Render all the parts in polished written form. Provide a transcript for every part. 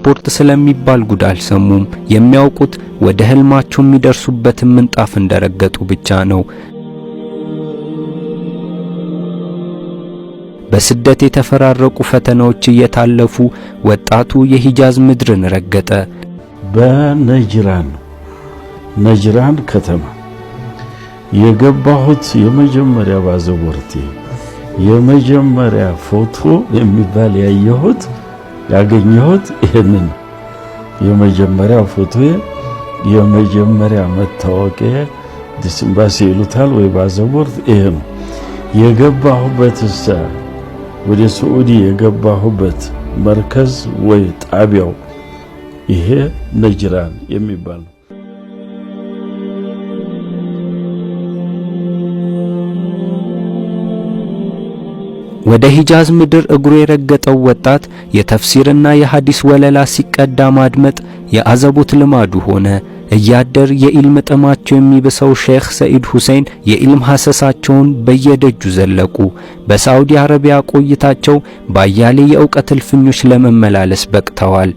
ፖርት ስለሚባል ጉድ አልሰሙም። የሚያውቁት ወደ ህልማቸው የሚደርሱበት ምንጣፍ እንደረገጡ ብቻ ነው። በስደት የተፈራረቁ ፈተናዎች እየታለፉ ወጣቱ የሂጃዝ ምድርን ረገጠ። ነጅራን ከተማ የገባሁት የመጀመሪያ ባዘቦርቴ የመጀመሪያ ፎቶ የሚባል ያገኘሁት ይሄንን የመጀመሪያ ፎቶ የመጀመሪያ መታወቂያ ዲስምባሲ ይሉታል ወይ ባዘቦርት ይሄ ነው። የገባሁበት ወደ ሳዑዲ የገባሁበት መርከዝ ወይ ጣቢያው ይሄ ነጅራን የሚባል ነው። ወደ ሂጃዝ ምድር እግሩ የረገጠው ወጣት የተፍሲርና የሐዲስ ወለላ ሲቀዳ ማድመጥ የአዘቦት ልማዱ ሆነ። እያደር የኢልም ጥማቸው የሚብሰው ሼኽ ሰኢድ ሁሴን የኢልም ሐሰሳቸውን በየደጁ ዘለቁ። በሳዑዲ አረቢያ ቆይታቸው ባያሌ የእውቀት እልፍኞች ለመመላለስ በቅተዋል።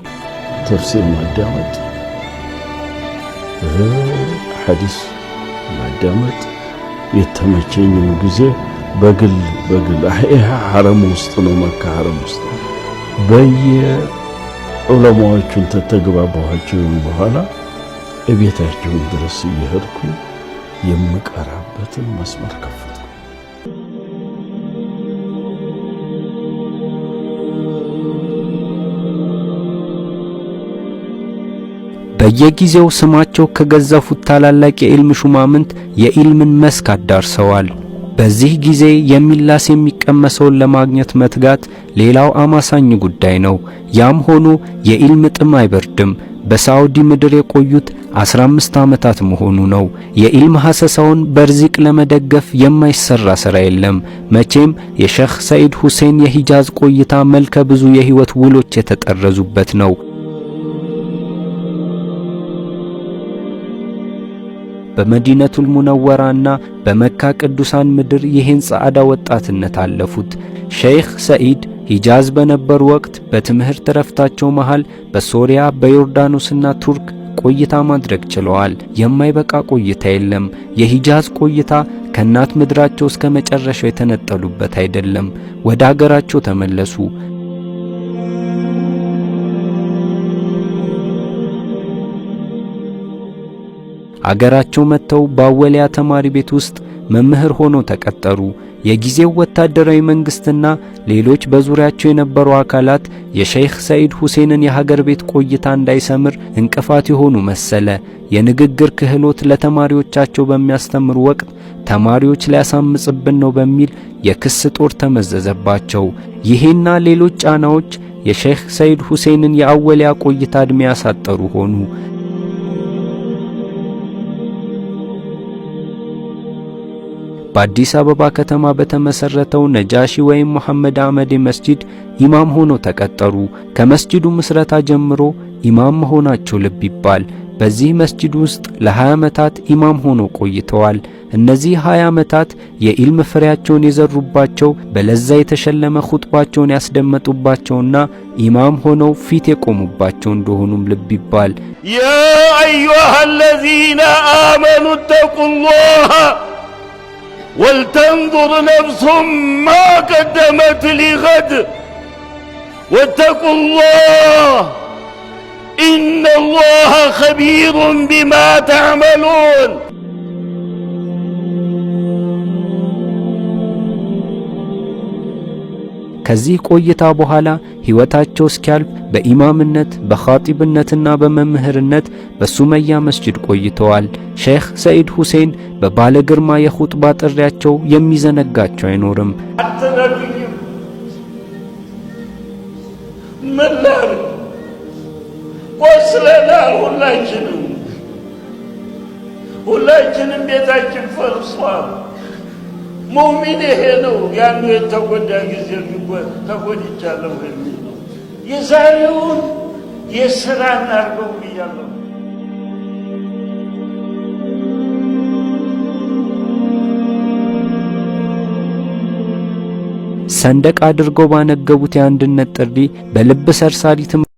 ተፍሲር ማዳመጥ፣ ሐዲስ ማዳመጥ የተመቸኝ ጊዜ በግል ሐረም ውስጥ ነው። መካ ሐረም ውስጥ በየዑለማዎቹን ተተግባባኋቸው በኋላ እቤታቸው ድረስ እየሄድኩ የምቀራበትን መስመር ከፈትኩ። በየጊዜው ስማቸው ከገዘፉት ታላላቅ የኢልም ሹማምንት የኢልምን መስክ አዳርሰዋል። በዚህ ጊዜ የሚላስ የሚቀመሰውን ለማግኘት መትጋት ሌላው አማሳኝ ጉዳይ ነው። ያም ሆኖ የኢልም ጥም አይበርድም። በሳዑዲ ምድር የቆዩት 15 ዓመታት መሆኑ ነው። የኢልም ሐሰሳውን በርዚቅ ለመደገፍ የማይሰራ ሥራ የለም። መቼም የሼኽ ሰኢድ ሁሴን የሂጃዝ ቆይታ መልከ ብዙ የህይወት ውሎች የተጠረዙበት ነው። በመዲነቱል ሙነወራና በመካ ቅዱሳን ምድር ይህን ጻዕዳ ወጣትነት አለፉት። ሼኽ ሰኢድ ሂጃዝ በነበሩ ወቅት በትምህርት ረፍታቸው መሃል በሶሪያ በዮርዳኖስና ቱርክ ቆይታ ማድረግ ችለዋል። የማይበቃ ቆይታ የለም። የሂጃዝ ቆይታ ከእናት ምድራቸው እስከ መጨረሻው የተነጠሉበት አይደለም። ወደ አገራቸው ተመለሱ። አገራቸው መተው ባወሊያ ተማሪ ቤት ውስጥ መምህር ሆኖ ተቀጠሩ። የጊዜው ወታደራዊ መንግስትና ሌሎች በዙሪያቸው የነበሩ አካላት የሼኽ ሰኢድ ሁሴንን የሀገር ቤት ቆይታ እንዳይሰምር እንቅፋት የሆኑ መሰለ። የንግግር ክህሎት ለተማሪዎቻቸው በሚያስተምሩ ወቅት ተማሪዎች ሊያሳምጽብን ነው በሚል የክስ ጦር ተመዘዘባቸው። ይሄና ሌሎች ጫናዎች የሼኽ ሰኢድ ሁሴንን የአወሊያ ቆይታ ዕድሜ ያሳጠሩ ሆኑ። በአዲስ አበባ ከተማ በተመሰረተው ነጃሺ ወይም መሐመድ አህመድ መስጂድ ኢማም ሆኖ ተቀጠሩ። ከመስጂዱ ምስረታ ጀምሮ ኢማም መሆናቸው ልብ ይባል። በዚህ መስጂድ ውስጥ ለ20 ዓመታት ኢማም ሆኖ ቆይተዋል። እነዚህ 20 ዓመታት የኢልም ፍሬያቸውን የዘሩባቸው፣ በለዛ የተሸለመ ኹጥባቸውን ያስደመጡባቸውና ኢማም ሆነው ፊት የቆሙባቸው እንደሆኑም ልብ ይባል። ያ አዩሃ الذين آمنوا اتقوا الله ولتنظر نفس ما قدمت لغد واتقوا الله إن الله خبير بما تعملون. ከዚህ ቆይታ በኋላ ሕይወታቸው እስኪያልፍ በኢማምነት በኻጢብነትና በመምህርነት በሱመያ መስጂድ ቆይተዋል። ሼኽ ሰኢድ ሁሴን በባለ ግርማ የኹጥባ ጥሪያቸው የሚዘነጋቸው አይኖርም። አትነግኝም መላር ወስለናል። ሁላችንም ቤታችን ፈርሷል። ሙእሚን ይሄ ነው። ያኑ የተጎዳ ጊዜ ተጎድቻለሁ የሚል ነው። የዛሬውን የሥራ እናድርገው ብያለሁ። ሰንደቅ አድርገው ባነገቡት የአንድነት ጥሪ በልብ ሰርሳሪት